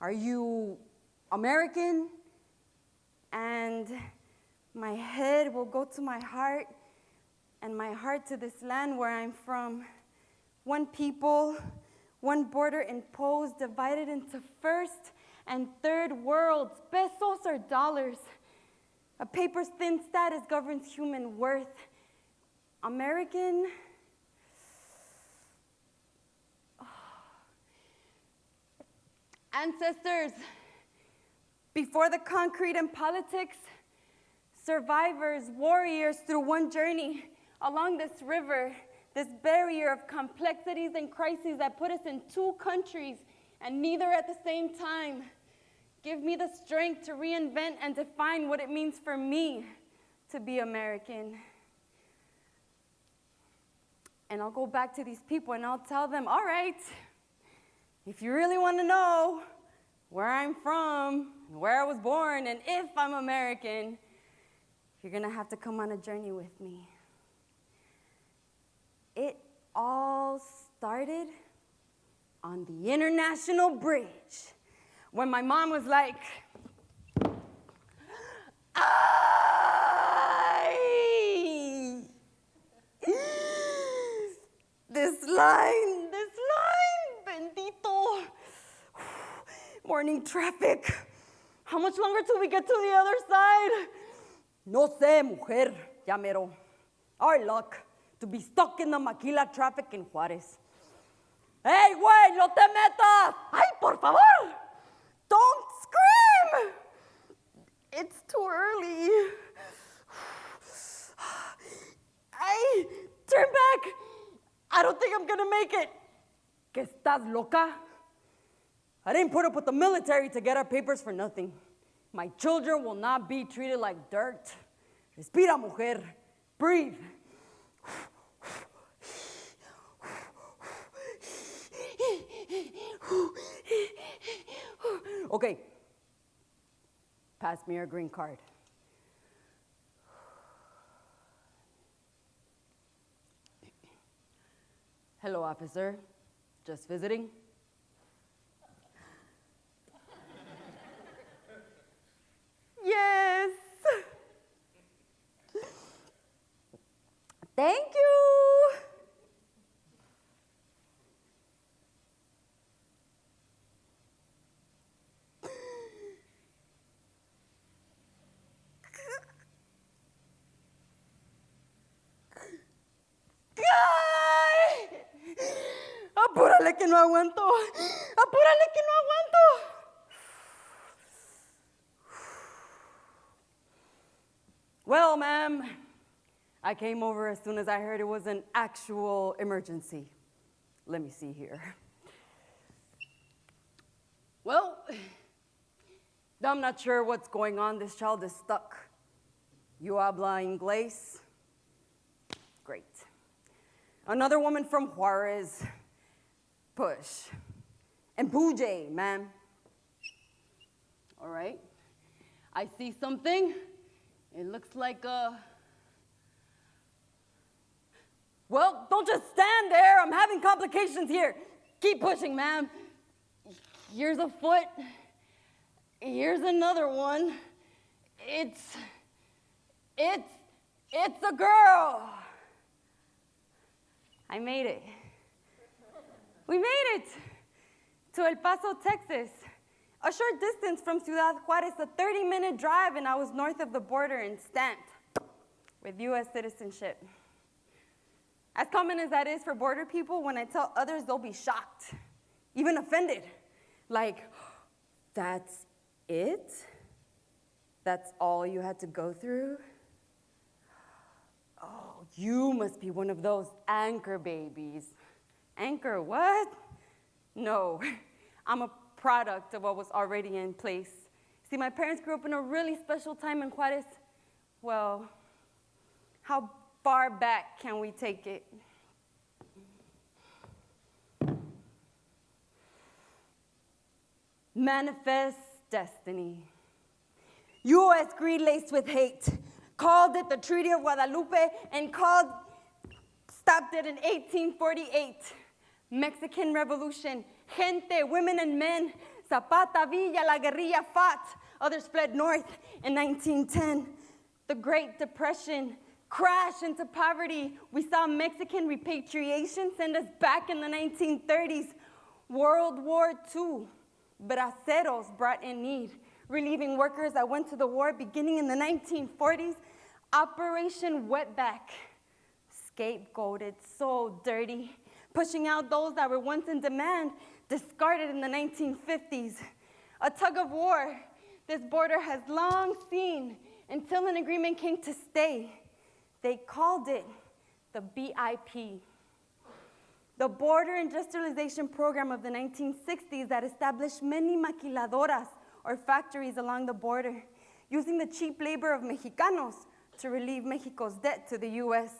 Are you American? And my head will go to my heart, and my heart to this land where I'm from. One people, one border imposed, divided into first and third worlds. Pesos or dollars. A paper's thin status governs human worth. American? Ancestors, before the concrete and politics, survivors, warriors through one journey along this river, this barrier of complexities and crises that put us in two countries and neither at the same time. Give me the strength to reinvent and define what it means for me to be American. And I'll go back to these people and I'll tell them, all right, if you really want to know where I'm from, where I was born, and if I'm American, you're going to have to come on a journey with me. It all started on the International Bridge when my mom was like, "Ay! This line, bendito. Morning traffic. How much longer till we get to the other side?" No sé, mujer, ya mero. Our luck to be stuck in the maquila traffic in Juárez. Hey, güey, no te metas. Ay, por favor. Don't scream. It's too early. Ay, turn back. I don't think I'm gonna make it. ¿Que estás loca? I didn't put up with the military to get our papers for nothing. My children will not be treated like dirt. Respira, mujer. Breathe. Okay. Pass me your green card. Hello, officer. Just visiting? Yes. Thank you. Apúrale que no aguanto. Apúrale que no aguanto. Well, ma'am, I came over as soon as I heard it was an actual emergency. Let me see here. Well, I'm not sure what's going on. This child is stuck. You habla inglés? Great. Another woman from Juárez. Push. Empuje, ma'am. All right. I see something. It looks like a... Well, don't just stand there. I'm having complications here. Keep pushing, ma'am. Here's a foot. Here's another one. It's a girl. I made it. We made it to El Paso, Texas. A short distance from Ciudad Juárez, a 30-minute drive, and I was north of the border and stamped with U.S. citizenship. As common as that is for border people, when I tell others, they'll be shocked, even offended. Like, that's it? That's all you had to go through? Oh, you must be one of those anchor babies. Anchor what? No, I'm a product of what was already in place. See, my parents grew up in a really special time in Juárez. Well, how far back can we take it? Manifest destiny. U.S. greed laced with hate called it the Treaty of Guadalupe and stopped it in 1848. Mexican Revolution, gente, women and men, Zapata, Villa, la guerrilla fought. Others fled north in 1910. The Great Depression, crash into poverty. We saw Mexican repatriation send us back in the 1930s. World War II, braceros brought in need, relieving workers that went to the war beginning in the 1940s. Operation Wetback, scapegoated, so dirty, pushing out those that were once in demand, discarded in the 1950s. A tug of war this border has long seen until an agreement came to stay. They called it the BIP, the Border Industrialization Program of the 1960s that established many maquiladoras, or factories along the border, using the cheap labor of Mexicanos to relieve Mexico's debt to the US.